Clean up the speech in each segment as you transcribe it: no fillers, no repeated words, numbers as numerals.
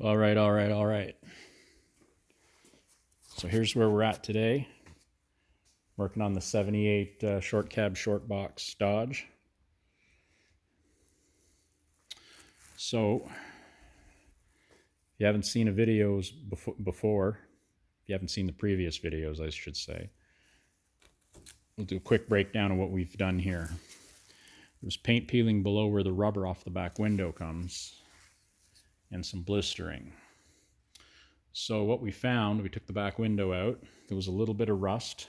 All right, all right, all right. So here's where we're at today. Working on the 78 short cab, short box Dodge. So if you haven't seen the videos before, if you haven't seen the previous videos, I should say, we'll do a quick breakdown of what we've done here. There's paint peeling below where the rubber off the back window comes and some blistering. So what we found, we took the back window out. There was a little bit of rust.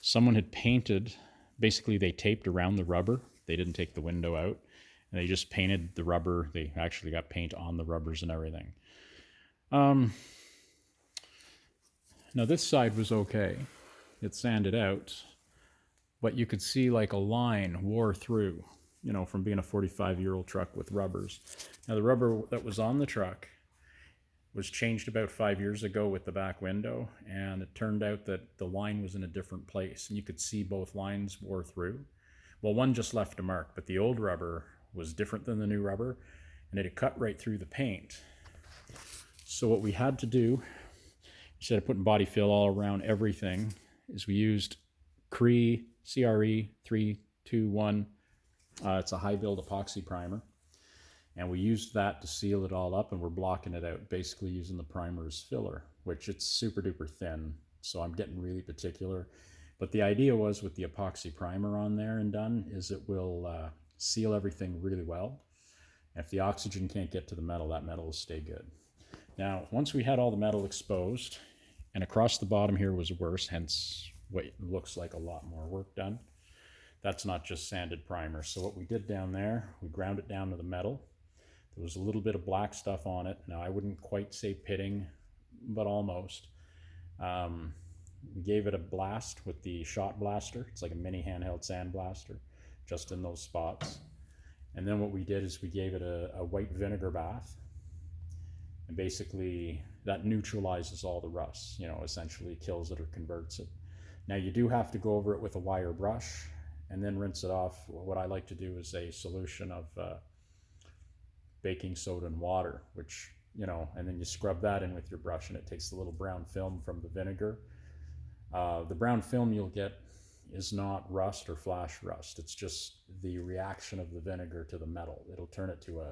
Someone had painted, basically they taped around the rubber. They didn't take the window out. And they just painted the rubber. They actually got paint on the rubbers and everything. Now this side was okay. It sanded out. But you could see like a line wore through, you know, from being a 45-year-old truck with rubbers. Now the rubber that was on the truck was changed about 5 years ago with the back window, and it turned out that the line was in a different place, and you could see both lines wore through. Well, one just left a mark, but the old rubber was different than the new rubber, and it had cut right through the paint. So what we had to do, instead of putting body fill all around everything, is we used CRE 321. It's a high build epoxy primer. And we used that to seal it all up, and we're blocking it out, basically using the primer as filler, which it's super duper thin, so I'm getting really particular. But the idea was with the epoxy primer on there and done, is it will seal everything really well. And if the oxygen can't get to the metal, that metal will stay good. Now, once we had all the metal exposed, and across the bottom here was worse, hence what looks like a lot more work done. That's not just sanded primer. So what we did down there, we ground it down to the metal. There was a little bit of black stuff on it. Now, I wouldn't quite say pitting, but almost. We gave it a blast with the shot blaster. It's like a mini handheld sand blaster, just in those spots. And then what we did is we gave it a white vinegar bath. And basically, that neutralizes all the rust, you know, essentially kills it or converts it. Now, you do have to go over it with a wire brush and then rinse it off. What I like to do is a solution of baking soda and water, which, you know, and then you scrub that in with your brush, and it takes the little brown film from the vinegar. The brown film you'll get is not rust or flash rust. It's just the reaction of the vinegar to the metal. It'll turn it to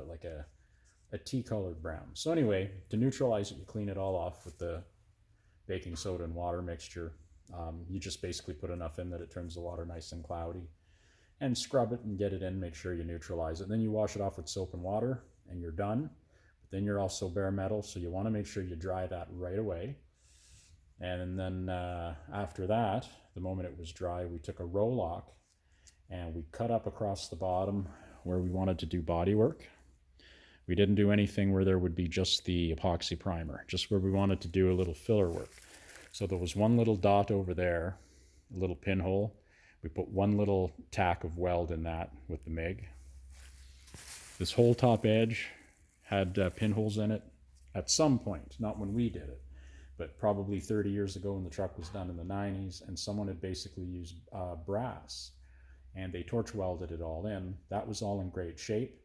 a tea-colored brown. So anyway, to neutralize it, you clean it all off with the baking soda and water mixture. You just basically put enough in that it turns the water nice and cloudy, and scrub it and get it in, make sure you neutralize it. Then you wash it off with soap and water, and you're done. But then you're also bare metal, so you want to make sure you dry that right away. And then after that, the moment it was dry, we took a Rolock and we cut up across the bottom where we wanted to do body work. We didn't do anything where there would be just the epoxy primer, just where we wanted to do a little filler work. So there was one little dot over there, a little pinhole. We put one little tack of weld in that with the MIG. This whole top edge had pinholes in it at some point, not when we did it, but probably 30 years ago when the truck was done in the 90s, and someone had basically used brass, and they torch welded it all in. That was all in great shape,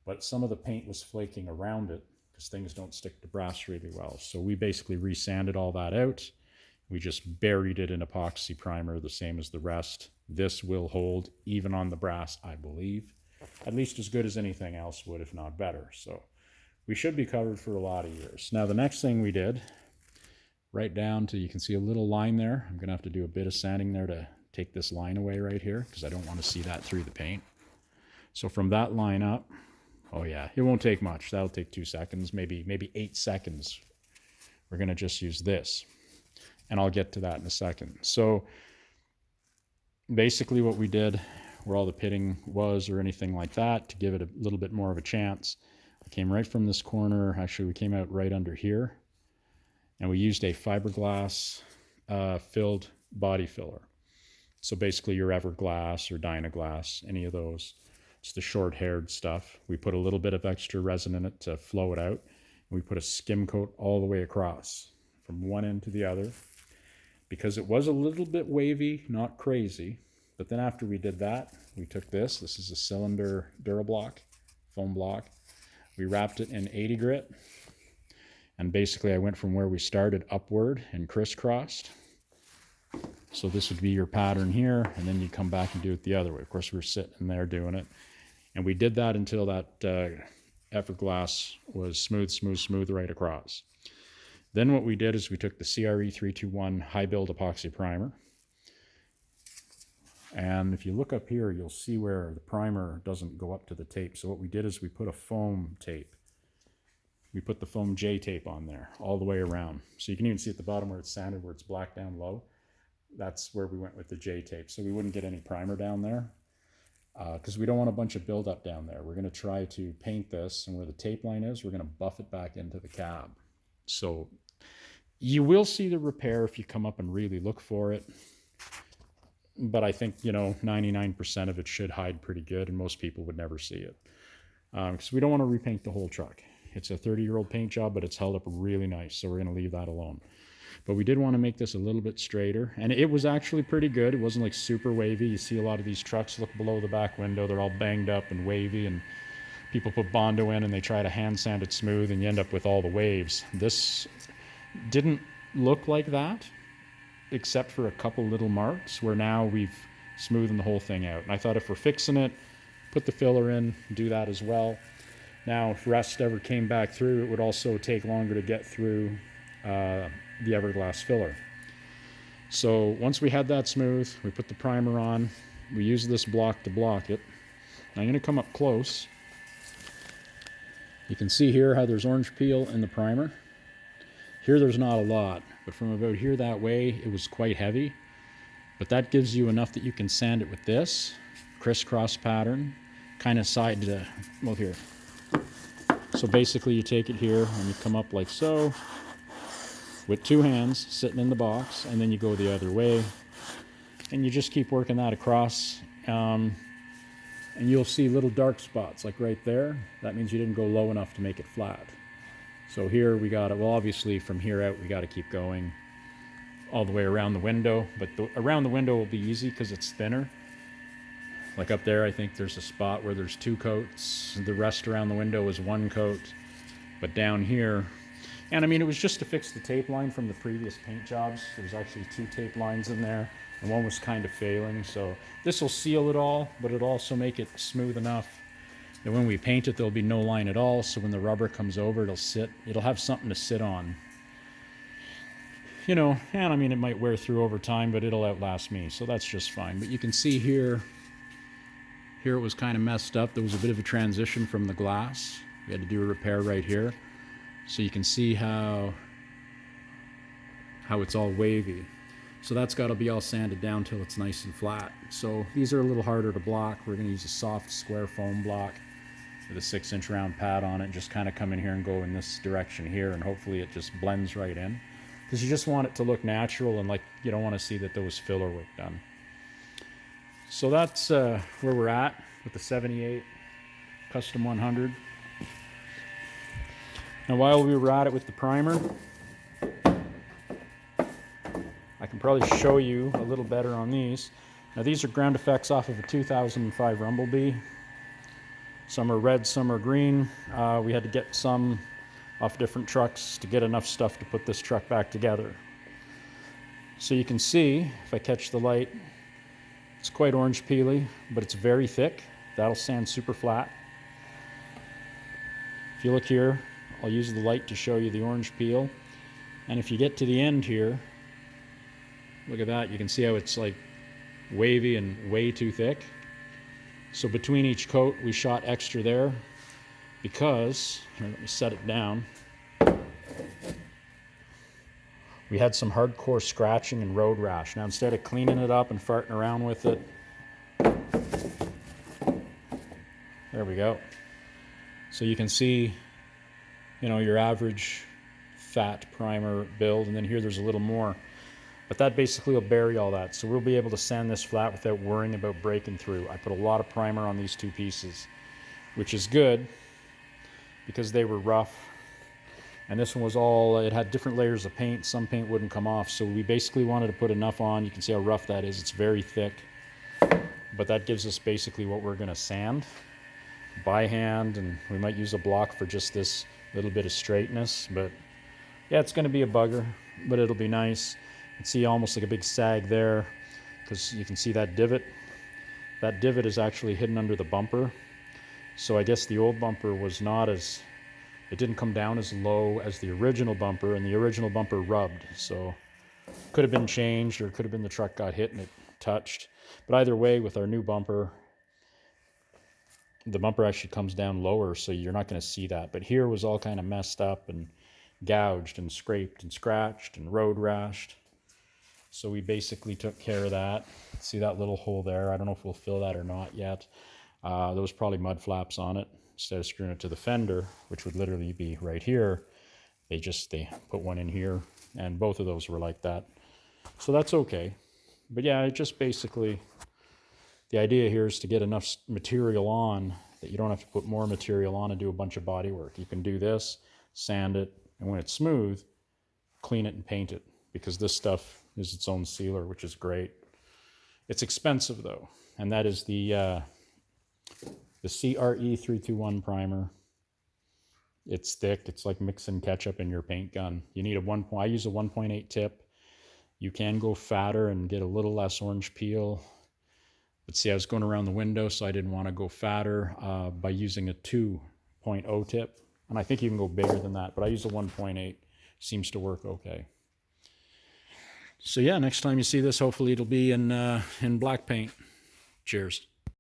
but some of the paint was flaking around it because things don't stick to brass really well. So we basically resanded all that out. We just buried it in epoxy primer, the same as the rest. This will hold even on the brass, I believe. At least as good as anything else would, if not better. So we should be covered for a lot of years. Now, the next thing we did, right down to, you can see a little line there. I'm going to have to do a bit of sanding there to take this line away right here, because I don't want to see that through the paint. So from that line up, oh yeah, it won't take much. That'll take 2 seconds, maybe 8 seconds. We're going to just use this, and I'll get to that in a second. So basically what we did, where all the pitting was or anything like that, to give it a little bit more of a chance, I came right from this corner. Actually, we came out right under here, and we used a fiberglass filled body filler. So basically your Everglass or Dynaglass, any of those. It's the short-haired stuff. We put a little bit of extra resin in it to flow it out, and we put a skim coat all the way across from one end to the other, because it was a little bit wavy, not crazy. But then after we did that, we took this. This is a cylinder Durablock foam block. We wrapped it in 80 grit, And basically I went from where we started upward and crisscrossed. So this would be your pattern here, and then you come back and do it the other way. Of course, we're sitting there doing it. And we did that until that Everglass was smooth, smooth, smooth right across. Then what we did is we took the CRE 321 high build epoxy primer. And if you look up here, you'll see where the primer doesn't go up to the tape. So what we did is we put a foam tape. We put the foam J tape on there all the way around. So you can even see at the bottom where it's sanded, where it's black down low. That's where we went with the J tape. So we wouldn't get any primer down there because we don't want a bunch of buildup down there. We're going to try to paint this, and where the tape line is, we're going to buff it back into the cab. So you will see the repair if you come up and really look for it. But I think, 99% of it should hide pretty good, and most people would never see it. Because we don't want to repaint the whole truck. It's a 30-year-old paint job, but it's held up really nice, so we're going to leave that alone. But we did want to make this a little bit straighter, and it was actually pretty good. It wasn't like super wavy. You see a lot of these trucks, look below the back window, they're all banged up and wavy, and people put Bondo in and they try to hand sand it smooth, and you end up with all the waves. This didn't look like that, except for a couple little marks where now we've smoothened the whole thing out. And I thought if we're fixing it, put the filler in, do that as well. Now, if rust ever came back through, it would also take longer to get through the Everglass filler. So once we had that smooth, we put the primer on. We used this block to block it. Now I'm going to come up close. You can see here how there's orange peel in the primer. Here there's not a lot, but from about here that way, it was quite heavy. But that gives you enough that you can sand it with this crisscross pattern, kind of side to, well, here. So basically you take it here and you come up like so with two hands sitting in the box, and then you go the other way and you just keep working that across, and you'll see little dark spots like right there. That means you didn't go low enough to make it flat. So here we got it. Well, obviously from here out we got to keep going all the way around the window, but around the window will be easy because it's thinner. Like up there, I think there's a spot where there's 2 coats. The rest around the window is 1 coat. But down here, and I mean, it was just to fix the tape line from the previous paint jobs. There's actually 2 tape lines in there, and one was kind of failing. So this will seal it all, but it'll also make it smooth enough that when we paint it, there'll be no line at all. So when the rubber comes over, it'll have something to sit on. And I mean, it might wear through over time, but it'll outlast me. So that's just fine. But you can see here it was kind of messed up. There was a bit of a transition from the glass. We had to do a repair right here. So you can see how it's all wavy. So that's got to be all sanded down till it's nice and flat. So these are a little harder to block. We're going to use a soft square foam block with a 6-inch round pad on it. Just kind of come in here and go in this direction here, and hopefully it just blends right in. Because you just want it to look natural, and like you don't want to see that there was filler work done. So that's where we're at with the 78 Custom 100. Now while we were at it with the primer, I can probably show you a little better on these. Now these are ground effects off of a 2005 Rumblebee. Some are red, some are green. We had to get some off different trucks to get enough stuff to put this truck back together. So you can see, if I catch the light, it's quite orange peely, but it's very thick. That'll sand super flat. If you look here, I'll use the light to show you the orange peel. And if you get to the end here, look at that. You can see how it's like wavy and way too thick. So between each coat, we shot extra there because, here, let me set it down. We had some hardcore scratching and road rash. Now instead of cleaning it up and farting around with it, there we go. So you can see, your average fat primer build, and then here there's a little more. But that basically will bury all that. So we'll be able to sand this flat without worrying about breaking through. I put a lot of primer on these 2 pieces, which is good because they were rough. And this one was it had different layers of paint. Some paint wouldn't come off. So we basically wanted to put enough on. You can see how rough that is. It's very thick. But that gives us basically what we're going to sand by hand. And we might use a block for just this little bit of straightness. But Yeah, it's going to be a bugger, but it'll be nice. You can see almost like a big sag there because you can see that divot. That divot is actually hidden under the bumper. So I guess the old bumper was not as, it didn't come down as low as the original bumper, and the original bumper rubbed. So could have been changed, or could have been the truck got hit and it touched. But either way, with our new bumper, the bumper actually comes down lower, so you're not going to see that. But here was all kind of messed up and gouged and scraped and scratched and road rashed. So we basically took care of that. See that little hole there? I don't know if we'll fill that or not yet. There was probably mud flaps on it. Instead of screwing it to the fender, which would literally be right here, they put one in here, and both of those were like that. So that's okay. But yeah, it just basically, the idea here is to get enough material on that you don't have to put more material on and do a bunch of body work. You can do this, sand it, and when it's smooth, clean it and paint it, because this stuff is its own sealer, which is great. It's expensive though, and that is the CRE321 primer. It's thick. It's like mixing ketchup in your paint gun. You need I use a 1.8 tip. You can go fatter and get a little less orange peel. But see, I was going around the window, so I didn't want to go fatter by using a 2.0 tip. And I think you can go bigger than that, but I use a 1.8. Seems to work okay. So yeah, next time you see this, hopefully it'll be in black paint. Cheers.